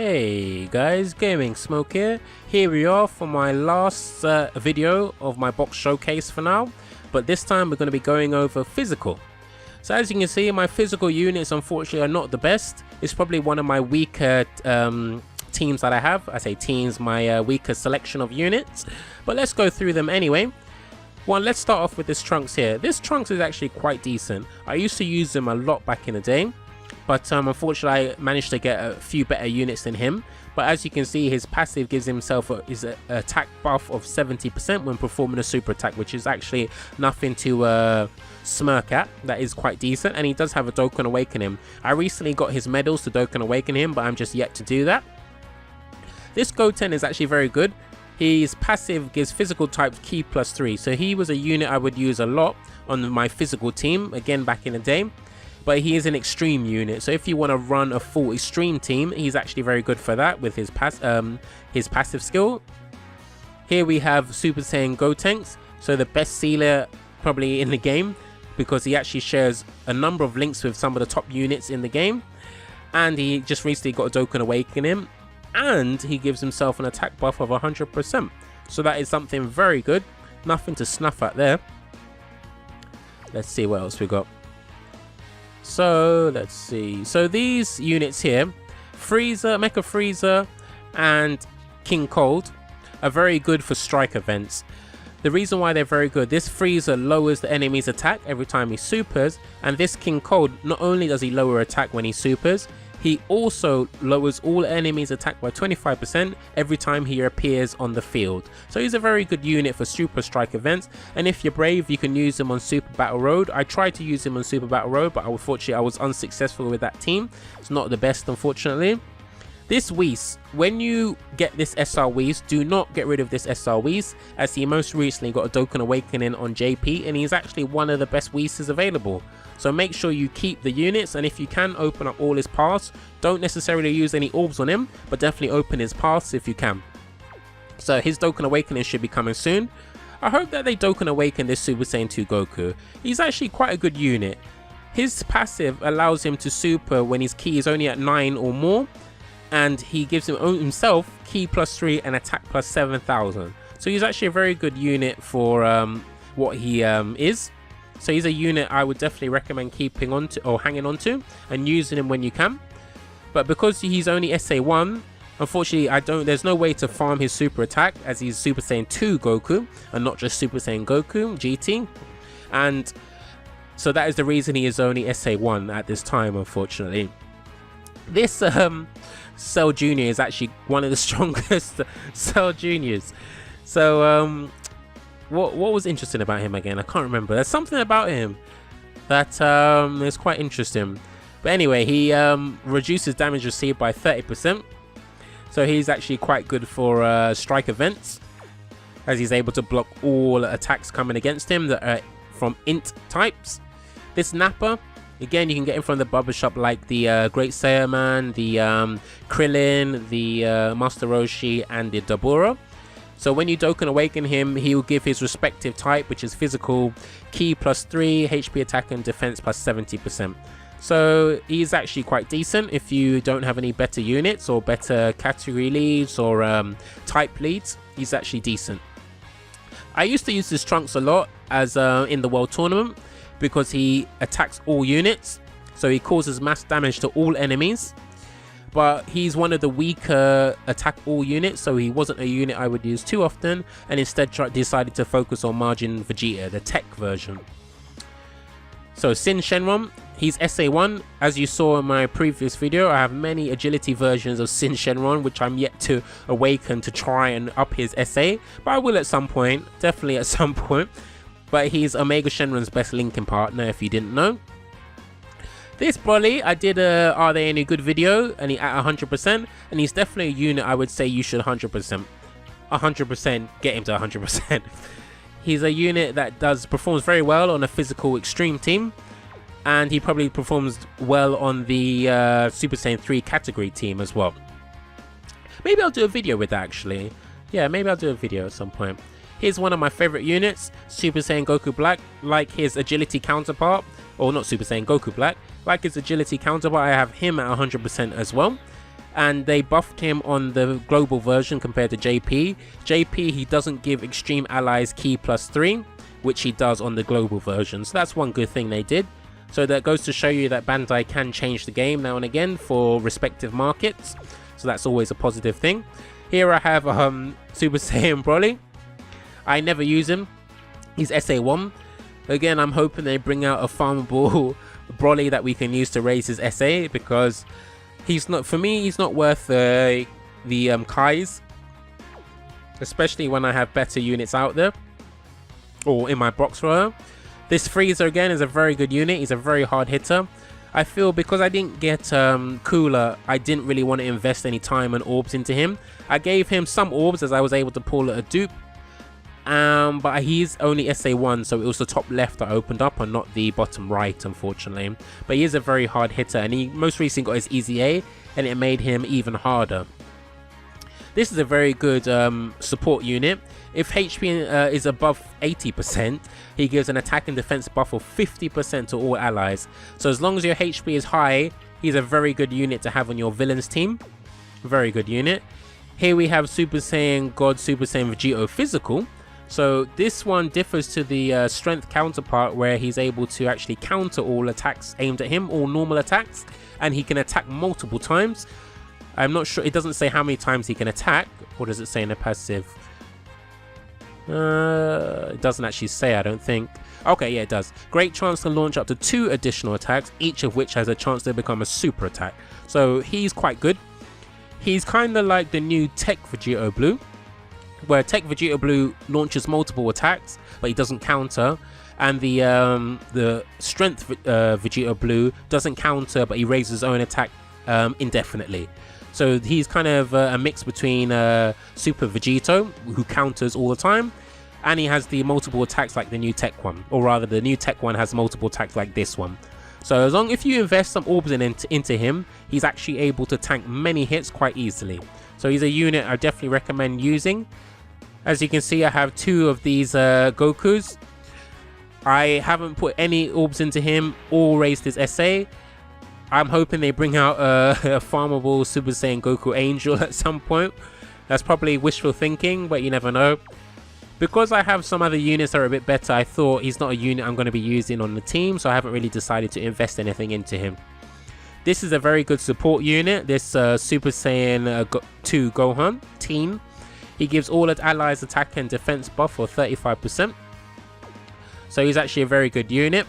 Hey guys, GamingSmoke here. Here we are for my last video of my box showcase for now, but this time we're going to be going over physical. So as you can see, my physical units unfortunately are not the best. It's probably one of my weaker teams that I have. I say teams, my weaker selection of units, but let's go through them anyway. Well, let's start off with this Trunks here. This Trunks is actually quite decent. I used to use them a lot back in the day, but unfortunately I managed to get a few better units than him. But as you can see, his passive gives himself an attack buff of 70% when performing a super attack, which is actually nothing to smirk at. That is quite decent, and he does have a Dokkan Awaken him. I recently got his medals to Dokkan Awaken him, but I'm just yet to do that. This Goten is actually very good. His passive gives physical types Ki +3, so he was a unit I would use a lot on my physical team, again back in the day. But he is an extreme unit, so if you want to run a full extreme team, he's actually very good for that with his passive skill. Here we have Super Saiyan Gotenks, so the best sealer probably in the game, because he actually shares a number of links with some of the top units in the game, and he just recently got a Dokkan Awaken him, and he gives himself an attack buff of 100%, so that is something very good, nothing to snuff at there. Let's see what else we got. So let's see, so these units here, Mecha Frieza and King Cold, are very good for strike events. The reason why they're very good, this Frieza lowers the enemy's attack every time he supers, and this King Cold, not only does he lower attack when he supers, he also lowers all enemies' attack by 25% every time he appears on the field. So he's a very good unit for super strike events, and if you're brave, you can use him on Super Battle Road. I tried to use him on Super Battle Road, but unfortunately I was unsuccessful with that team. It's not the best, unfortunately. This Whis, when you get this SR Whis, do not get rid of this SR Whis, as he most recently got a Dokkan Awakening on JP, and he's actually one of the best Whis available. So make sure you keep the units, and if you can, open up all his paths. Don't necessarily use any orbs on him, but definitely open his paths if you can. So his Dokkan Awakening should be coming soon. I hope that they Dokkan Awaken this Super Saiyan 2 Goku. He's actually quite a good unit. His passive allows him to super when his Ki is only at 9 or more, and he gives himself Ki +3 and attack +7,000. So he's actually a very good unit for what he is. So he's a unit I would definitely recommend keeping on to, or hanging on to, and using him when you can. But because he's only SA1, unfortunately there's no way to farm his super attack, as he's Super Saiyan 2 Goku and not just Super Saiyan Goku GT. And so that is the reason he is only SA1 at this time, unfortunately. This Cell Jr. is actually one of the strongest Cell Juniors. So what was interesting about him again? I can't remember. There's something about him that is quite interesting. But anyway, he reduces damage received by 30%. So he's actually quite good for strike events, as he's able to block all attacks coming against him that are from int types. This Nappa, again, you can get him from the barbershop, like the Great Saiyaman, the Krillin, the Master Roshi, and the Dabura. So when you Dokkan Awaken him, he will give his respective type, which is physical, Ki +3, HP attack and defense +70%. So he's actually quite decent if you don't have any better units or better category leads or type leads. He's actually decent. I used to use this Trunks a lot as in the World Tournament, because he attacks all units, so he causes mass damage to all enemies. But he's one of the weaker attack all units, so he wasn't a unit I would use too often, and instead decided to focus on Majin Vegeta, the tech version. So Sin Shenron, he's SA1. As you saw in my previous video, I have many agility versions of Sin Shenron, which I'm yet to awaken to try and up his SA, but I will at some point, definitely at some point. But he's Omega Shenron's best linking partner, if you didn't know. This Broly, I did a Are They Any Good video, and he at 100%, and he's definitely a unit I would say you should 100%. 100%, get him to 100%. He's a unit that performs very well on a physical extreme team, and he probably performs well on the Super Saiyan 3 category team as well. Maybe I'll do a video with that, actually. Yeah, maybe I'll do a video at some point. Here's one of my favorite units, Super Saiyan Goku Black, like his agility counterpart, or not Super Saiyan Goku Black, like his agility counterpart. I have him at 100% as well. and they buffed him on the global version compared to JP. JP, he doesn't give extreme allies key +3, which he does on the global version, so that's one good thing they did. So that goes to show you that Bandai can change the game now and again for respective markets, so that's always a positive thing. Here I have Super Saiyan Broly. I never use him, he's SA1. Again, I'm hoping they bring out a farmable Broly that we can use to raise his SA, because he's not, for me, he's not worth the Kais, especially when I have better units out there, or in my box row. This Frieza again is a very good unit, he's a very hard hitter. I feel because I didn't get Cooler, I didn't really want to invest any time and orbs into him. I gave him some orbs as I was able to pull a dupe, but he's only SA1, so it was the top left that opened up and not the bottom right, unfortunately. But he is a very hard hitter, and he most recently got his Easy A, and it made him even harder. This is a very good support unit. If HP is above 80%, he gives an attack and defense buff of 50% to all allies. So as long as your HP is high, he's a very good unit to have on your villains team. Very good unit. Here we have Super Saiyan God Super Saiyan Vegito Physical. So this one differs to the strength counterpart, where he's able to actually counter all attacks aimed at him, all normal attacks, and he can attack multiple times. I'm not sure, it doesn't say how many times he can attack, or does it say in a passive? It doesn't actually say, I don't think. Okay, yeah, it does. Great chance to launch up to 2 additional attacks, each of which has a chance to become a super attack. So he's quite good. He's kind of like the new Tech Vegito Blue, where Tech Vegito Blue launches multiple attacks, but he doesn't counter. And the Strength Vegito Blue doesn't counter, but he raises his own attack indefinitely. So he's kind of a mix between Super Vegito, who counters all the time, and he has the multiple attacks like the new Tech one, or rather the new Tech one has multiple attacks like this one. So as long if you invest some orbs into him, he's actually able to tank many hits quite easily. So he's a unit I definitely recommend using. As you can see, I have 2 of these Gokus. I haven't put any orbs into him or raised his SA. I'm hoping they bring out a farmable Super Saiyan Goku Angel at some point. That's probably wishful thinking, but you never know. Because I have some other units that are a bit better, I thought he's not a unit I'm going to be using on the team, so I haven't really decided to invest anything into him. This is a very good support unit, this Super Saiyan 2 Gohan Teen. He gives all allies attack and defense buff for 35%. So he's actually a very good unit.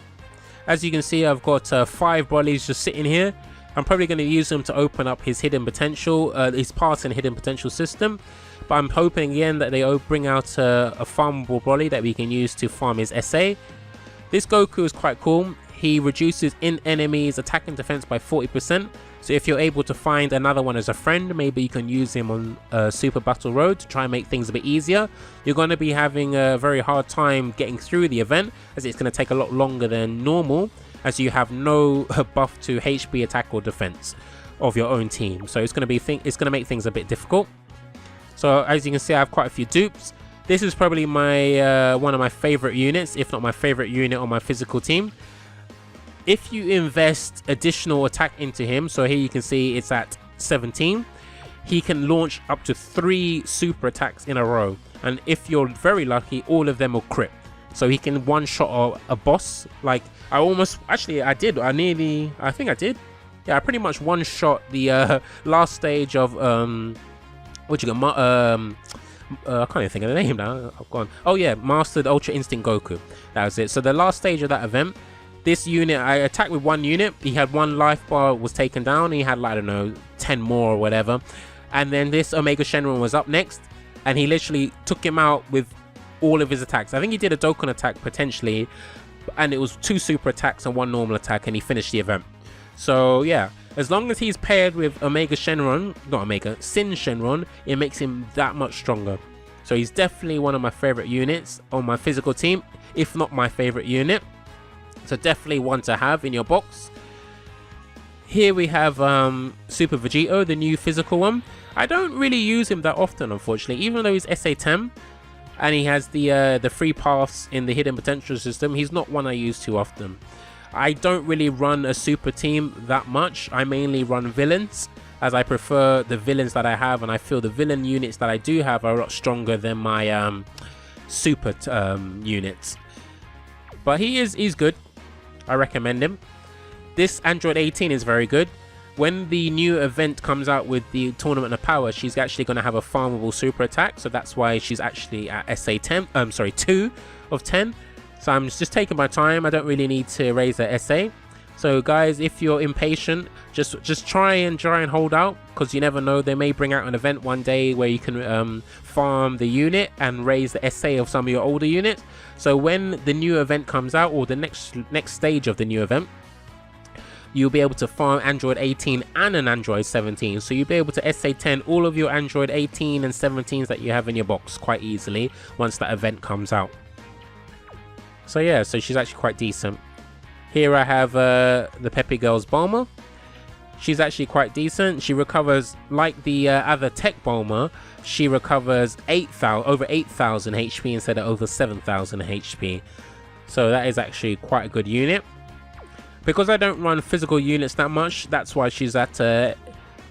As you can see, I've got 5 Brolys just sitting here. I'm probably going to use them to open up his hidden potential, his part in hidden potential system. But I'm hoping again that they bring out a farmable Broly that we can use to farm his SA. This Goku is quite cool. He reduces enemies attack and defense by 40%. So if you're able to find another one as a friend, maybe you can use him on Super Battle Road to try and make things a bit easier. You're going to be having a very hard time getting through the event, as it's going to take a lot longer than normal, as you have no buff to HP, attack or defense of your own team. So it's going to make things a bit difficult. So as you can see, I have quite a few dupes. This is probably my one of my favorite units, if not my favorite unit on my physical team. If you invest additional attack into him, so here you can see it's at 17, he can launch up to 3 super attacks in a row, and if you're very lucky, all of them will crit. So he can one-shot a boss. Like I pretty much one-shot the last stage of what you got, I can't even think of the name now, I've gone. Oh yeah, Mastered Ultra Instinct Goku. That was it. So the last stage of that event, this unit, I attacked with 1 unit. He had 1 life bar, was taken down. He had like, I don't know, 10 more or whatever. And then this Omega Shenron was up next, and he literally took him out with all of his attacks. I think he did a Dokkan attack potentially, and it was 2 super attacks and 1 normal attack, and he finished the event. So yeah, as long as he's paired with Omega Shenron, not Omega, Sin Shenron, it makes him that much stronger. So he's definitely one of my favorite units on my physical team, if not my favorite unit. So definitely one to have in your box. Here we have Super Vegito, the new physical one. I don't really use him that often, unfortunately, even though he's SA10 and he has the free paths in the hidden potential system. He's not one I use too often. I don't really run a super team that much. I mainly run villains, as I prefer the villains that I have, and I feel the villain units that I do have are a lot stronger than my super units. But he's good. I recommend him. This Android 18 is very good. When the new event comes out with the Tournament of Power, she's actually going to have a farmable super attack, so that's why she's actually at SA 10. 2 of 10. So I'm just taking my time. I don't really need to raise her SA. So guys, if you're impatient, just try and hold out, because you never know, they may bring out an event one day where you can farm the unit and raise the SA of some of your older units. So when the new event comes out, or the next stage of the new event, you'll be able to farm Android 18 and an Android 17. So you'll be able to SA 10 all of your Android 18 and 17s that you have in your box quite easily once that event comes out. So yeah, so she's actually quite decent. Here I have the Peppy Girls Bulma. She's actually quite decent. She recovers, like the other Tech Bulma, she recovers over 8,000 HP instead of over 7,000 HP. So that is actually quite a good unit. Because I don't run physical units that much, that's why she's at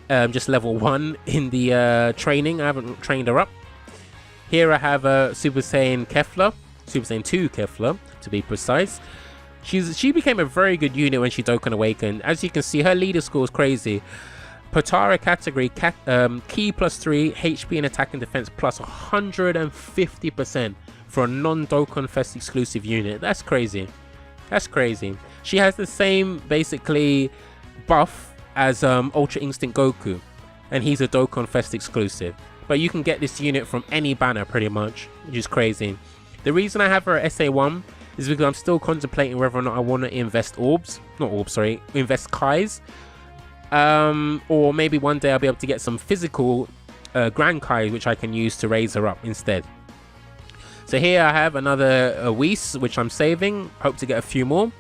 just level 1 in the training. I haven't trained her up. Here I have Super Saiyan Kefla, Super Saiyan 2 Kefla to be precise. She became a very good unit when she Dokkan Awakened. As you can see, her leader score is crazy. Potara category, Ki +3, HP and attack and defense plus 150% for a non-Dokkan Fest exclusive unit. That's crazy. That's crazy. She has the same basically buff as Ultra Instinct Goku, and he's a Dokkan Fest exclusive. But you can get this unit from any banner pretty much, which is crazy. The reason I have her at SA1 is because I'm still contemplating whether or not I want to invest invest Kais. Or maybe one day I'll be able to get some physical Grand Kai, which I can use to raise her up instead. So here I have another Whis, which I'm saving. Hope to get a few more.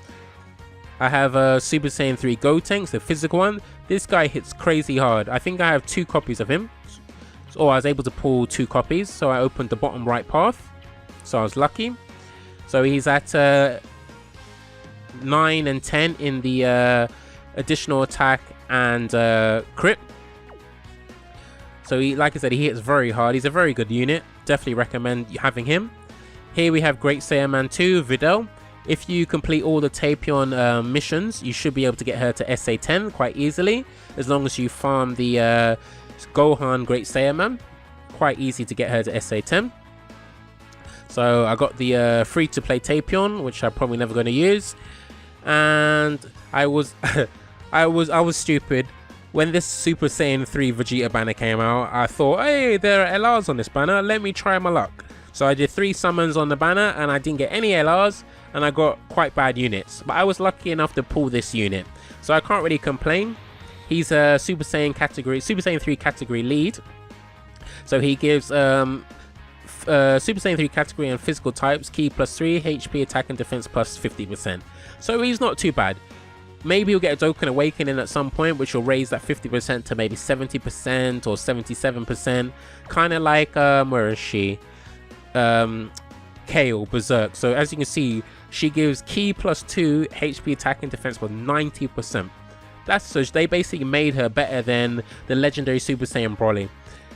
I have a Super Saiyan 3 Gotenks, the physical one. This guy hits crazy hard. I think I have 2 copies of him. So I was able to pull 2 copies. So I opened the bottom right path. So I was lucky. So he's at 9 and 10 in the additional attack and crit. So he, like I said, he hits very hard. He's a very good unit. Definitely recommend having him. Here we have Great Saiyaman 2 Videl. If you complete all the Tapion missions, you should be able to get her to SA 10 quite easily, as long as you farm the Gohan Great Saiyaman. Quite easy to get her to SA 10. So I got the free-to-play Tapion, which I'm probably never going to use. And I was I was stupid. When this Super Saiyan 3 Vegeta banner came out, I thought, hey, there are LRs on this banner, let me try my luck. So I did 3 summons on the banner and I didn't get any LRs, and I got quite bad units. But I was lucky enough to pull this unit, so I can't really complain. He's a Super Saiyan 3 category lead. So he gives Super Saiyan 3 category and physical types, Ki +3, HP, attack and defense plus 50%. So he's not too bad. Maybe he'll get a Dokkan Awakening at some point, which will raise that 50% to maybe 70% or 77%. Kind of like, where is she? Kale Berserk. So as you can see, she gives Ki +2, HP, attack and defense with 90%. So they basically made her better than the legendary Super Saiyan Broly.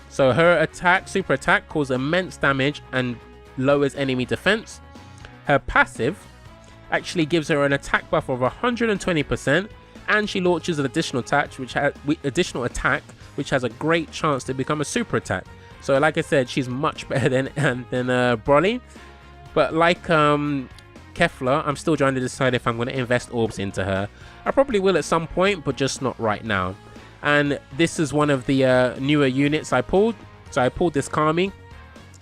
So her attack, super attack, causes immense damage and lowers enemy defense. Her passive actually gives her an attack buff of 120%, and she launches an additional attack which has a great chance to become a super attack. So like I said, she's much better than Broly. But like Kefla, I'm still trying to decide if I'm going to invest orbs into her. I probably will at some point, but just not right now. And this is one of the newer units I pulled. So I pulled this Kami.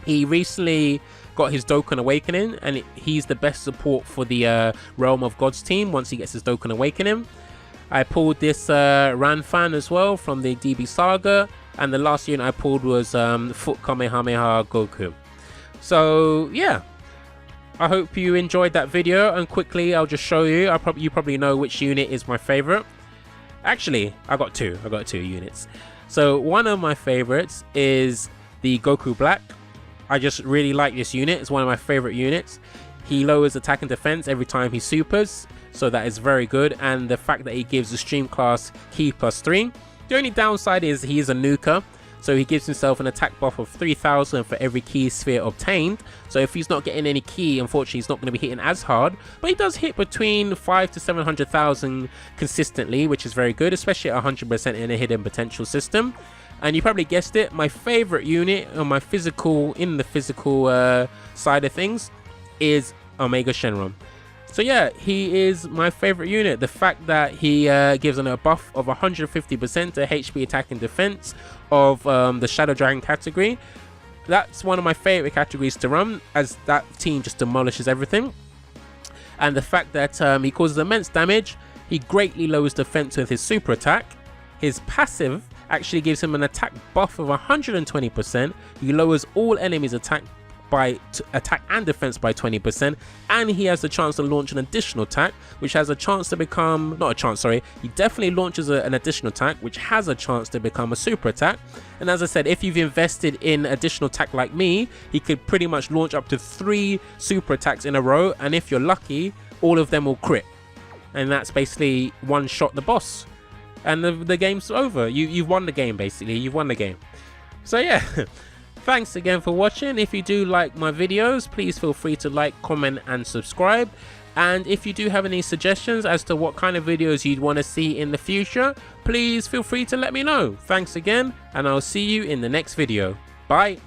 He recently got his Dokkan Awakening, and he's the best support for the Realm of Gods team once he gets his Dokkan Awakening. I pulled this Ranfan as well from the DB Saga, and the last unit I pulled was Foot Kamehameha Goku. So yeah, I hope you enjoyed that video, and quickly I'll just show you. You probably know which unit is my favorite. Actually, I got two units. So one of my favorites is the Goku Black. I just really like this unit. It's one of my favorite units. He lowers attack and defense every time he supers, so that is very good. And the fact that he gives the stream class Ki +3, The only downside is he is a nuker, so he gives himself an attack buff of 3000 for every key sphere obtained. So if he's not getting any key, unfortunately he's not going to be hitting as hard, but he does hit between 5 to 700,000 consistently, which is very good, especially at 100% in a hidden potential system. And you probably guessed it, my favorite unit on my physical, in the physical side of things, is Omega Shenron. So yeah, he is my favorite unit. The fact that he gives a buff of 150% to HP attack and defense of the Shadow Dragon category, that's one of my favorite categories to run, as that team just demolishes everything. And the fact that he causes immense damage, he greatly lowers defense with his super attack. His passive actually gives him an attack buff of 120%. He lowers all enemies attack and defense by 20%, and he has the chance to launch an additional attack, which has a chance to become, not a chance, sorry, he definitely launches an additional attack, which has a chance to become a super attack. And as I said, if you've invested in additional attack like me, he could pretty much launch up to 3 super attacks in a row, and if you're lucky, all of them will crit. And that's basically one shot the boss. And the game's over. You've won the game, basically. You've won the game. So yeah, thanks again for watching. If you do like my videos, please feel free to like, comment and subscribe. And if you do have any suggestions as to what kind of videos you'd want to see in the future, please feel free to let me know. Thanks again, and I'll see you in the next video. Bye.